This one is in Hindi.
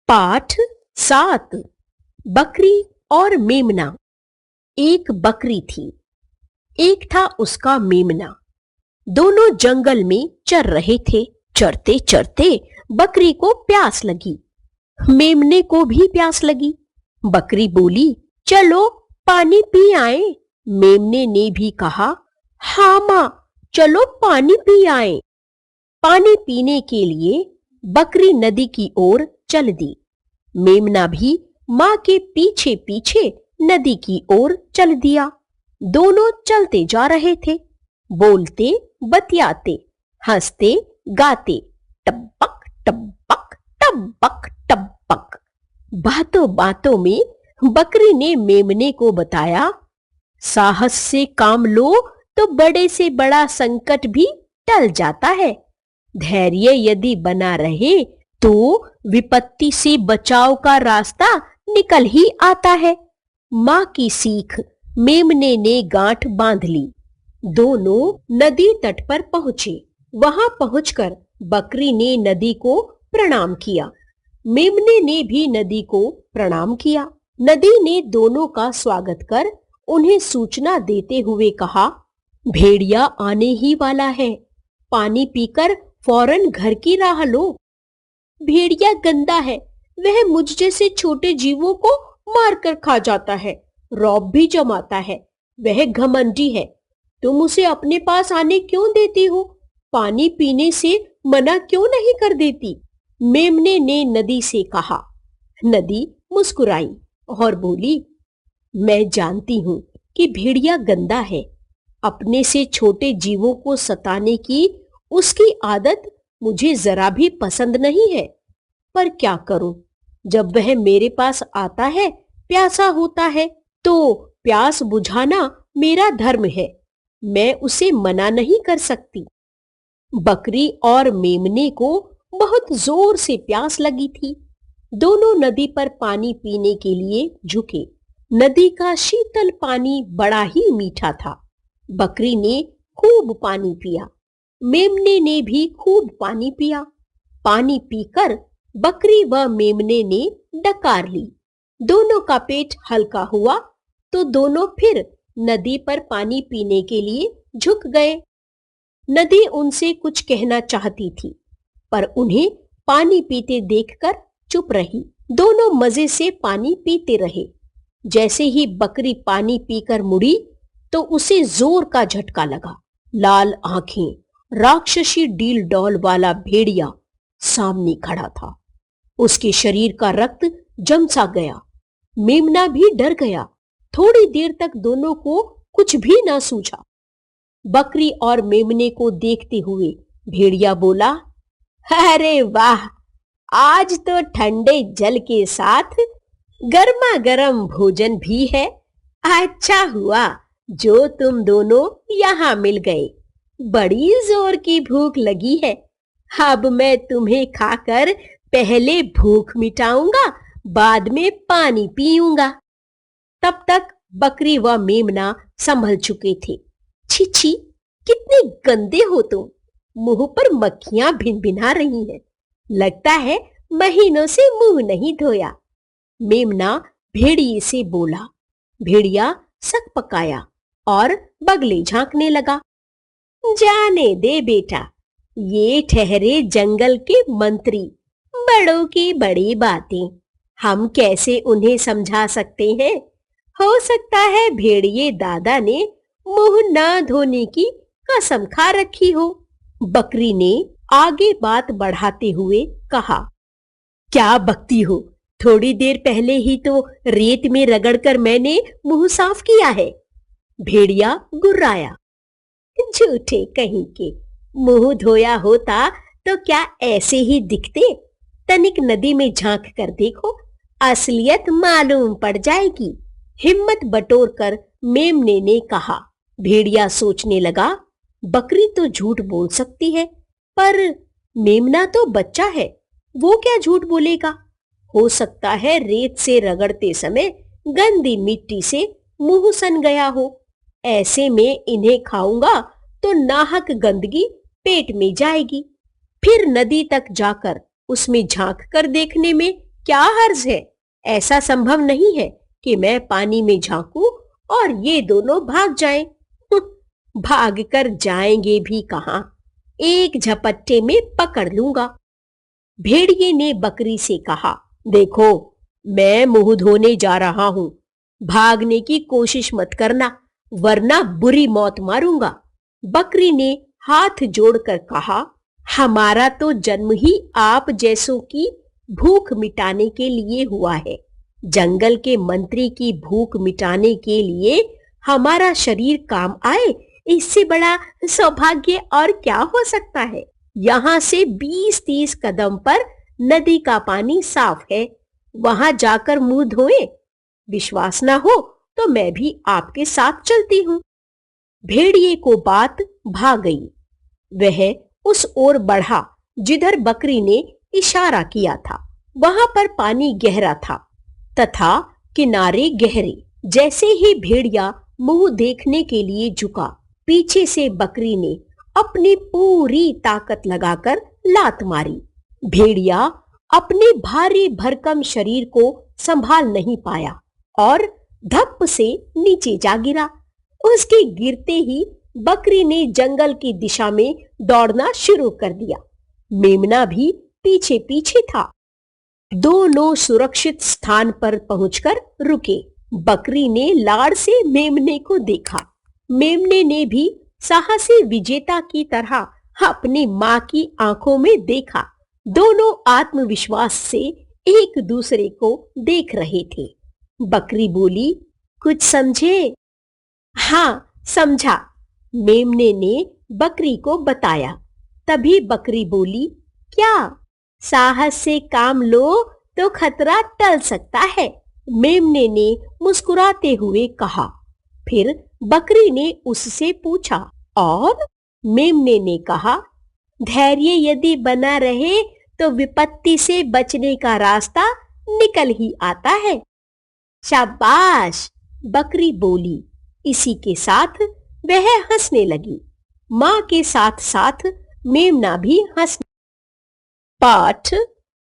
पाठ 7। बकरी और मेमना। एक बकरी थी, एक था उसका मेमना। दोनों जंगल में चर रहे थे। चरते चरते बकरी को प्यास लगी, मेमने को भी प्यास लगी। बकरी बोली, चलो पानी पी आए। मेमने ने भी कहा, हाँ माँ, चलो पानी पी आए। पानी पीने के लिए बकरी नदी की ओर चल दी। मेमना भी माँ के पीछे पीछे नदी की ओर चल दिया। दोनों चलते जा रहे थे, बोलते बतियाते, हंसते गाते, टपक टपक टपक टपक। बातों बातों में बकरी ने मेमने को बताया, साहस से काम लो तो बड़े से बड़ा संकट भी टल जाता है। धैर्य यदि बना रहे तो विपत्ति से बचाव का रास्ता निकल ही आता है। माँ की सीख मेमने ने गांठ बांध ली। दोनों नदी तट पर पहुंचे। वहां पहुंचकर बकरी ने नदी को प्रणाम किया, मेमने ने भी नदी को प्रणाम किया। नदी ने दोनों का स्वागत कर उन्हें सूचना देते हुए कहा, भेड़िया आने ही वाला है, पानी पीकर फौरन घर की राह लो। भेड़िया गंदा है, वह मुझ जैसे छोटे जीवों को मारकर खा जाता है, रौब भी जमाता है। वह घमंडी है, तुम उसे अपने पास आने क्यों देती हो? पानी पीने से मना क्यों नहीं कर देती? मेमने ने नदी से कहा। नदी मुस्कुराई और बोली, मैं जानती हूं कि भेड़िया गंदा है, अपने से छोटे जीवों को सताने की उसकी आदत मुझे जरा भी पसंद नहीं है। पर क्या करूं, जब वह मेरे पास आता है, प्यासा होता है, तो प्यास बुझाना मेरा धर्म है। मैं उसे मना नहीं कर सकती। बकरी और मेमने को बहुत जोर से प्यास लगी थी। दोनों नदी पर पानी पीने के लिए झुके। नदी का शीतल पानी बड़ा ही मीठा था। बकरी ने खूब पानी पिया, मेमने ने भी खूब पानी पिया। पानी पीकर बकरी व मेमने ने डकार ली। दोनों का पेट हल्का हुआ तो दोनों फिर नदी पर पानी पीने के लिए झुक गए। नदी उनसे कुछ कहना चाहती थी, पर उन्हें पानी पीते देखकर चुप रही। दोनों मजे से पानी पीते रहे। जैसे ही बकरी पानी पीकर मुड़ी तो उसे जोर का झटका लगा। लाल आंखें, राक्षसी डील डॉल वाला भेड़िया सामने खड़ा था। उसके शरीर का रक्त जम सा गया। मेमना भी डर गया। थोड़ी देर तक दोनों को कुछ भी ना सूझा। बकरी और मेमने को देखते हुए भेड़िया बोला, अरे वाह, आज तो ठंडे जल के साथ गर्मा गर्म भोजन भी है। अच्छा हुआ जो तुम दोनों यहाँ मिल गए। बड़ी जोर की भूख लगी है। अब मैं तुम्हें खाकर पहले भूख मिटाऊंगा, बाद में पानी पीऊंगा। तब तक बकरी व मेमना संभल चुके थे। छी छी, कितने गंदे हो तुम। मुंह पर मक्खियां भिनभिना रही हैं। लगता है महीनों से मुंह नहीं धोया। मेमना भेड़िए से बोला। भेड़िया सक पकाया और बगले झांकने लगा। जाने दे बेटा, ये ठहरे जंगल के मंत्री, बड़ों की बड़ी बातें, हम कैसे उन्हें समझा सकते हैं? हो सकता है भेड़िए दादा ने मुंह ना धोने की कसम खा रखी हो। बकरी ने आगे बात बढ़ाते हुए कहा, क्या बकती हो? थोड़ी देर पहले ही तो रेत में रगड़कर मैंने मुंह साफ किया है। भेड़िया गुर्राया। झूठे कहीं के, मुंह धोया होता तो क्या ऐसे ही दिखते? तनिक नदी में झांक कर देखो, असलियत मालूम पड़ जाएगी। हिम्मत बटोर कर मेमने ने कहा। भेड़िया सोचने लगा, बकरी तो झूठ बोल सकती है, पर मेमना तो बच्चा है, वो क्या झूठ बोलेगा? हो सकता है रेत से रगड़ते समय गंदी मिट्टी से मुंह सन गया हो। ऐसे में इन्हें खाऊंगा तो नाहक गंदगी पेट में जाएगी। फिर नदी तक जाकर उसमें झांक कर देखने में क्या हर्ज है? ऐसा संभव नहीं है कि मैं पानी में झांकूं और ये दोनों भाग जाएं। भागकर जाएंगे भी कहां? एक झपट्टे में पकड़ लूंगा। भेड़िए ने बकरी से कहा, देखो, मैं मुंह धोने जा रहा हूं। भागने की कोशिश मत करना, वरना बुरी मौत मारूंगा। बकरी ने हाथ जोड़कर कहा, हमारा तो जन्म ही आप जैसों की भूख मिटाने के लिए हुआ है। जंगल के मंत्री की भूख मिटाने के लिए हमारा शरीर काम आए, इससे बड़ा सौभाग्य और क्या हो सकता है? यहाँ से 20-30 कदम पर नदी का पानी साफ है, वहां जाकर मुंह धोएं। विश्वास ना हो तो मैं भी आपके साथ चलती हूँ। भेड़िए को बात भा गई। वह उस ओर बढ़ा जिधर बकरी ने इशारा किया था। वहां पर पानी गहरा था तथा किनारे गहरे। जैसे ही भेड़िया मुंह देखने के लिए झुका, पीछे से बकरी ने अपनी पूरी ताकत लगाकर लात मारी। भेड़िया अपने भारी भरकम शरीर को संभाल नहीं पाया और धप से नीचे जा गिरा। उसके गिरते ही बकरी ने जंगल की दिशा में दौड़ना शुरू कर दिया। मेमना भी पीछे पीछे था। दोनों सुरक्षित स्थान पर पहुंचकर रुके। बकरी ने लाड़ से मेमने को देखा। मेमने ने भी साहसी विजेता की तरह अपनी मां की आंखों में देखा। दोनों आत्मविश्वास से एक दूसरे को देख रहे थे। बकरी बोली, कुछ समझे? हाँ, समझा, मेमने ने बकरी को बताया। तभी बकरी बोली, क्या? साहस से काम लो तो खतरा टल सकता है, मेमने ने मुस्कुराते हुए कहा। फिर बकरी ने उससे पूछा, और? मेमने ने कहा, धैर्य यदि बना रहे तो विपत्ति से बचने का रास्ता निकल ही आता है। शाबाश, बकरी बोली। इसी के साथ वह हंसने लगी। मां के साथ साथ मेमना भी हंसने। पाठ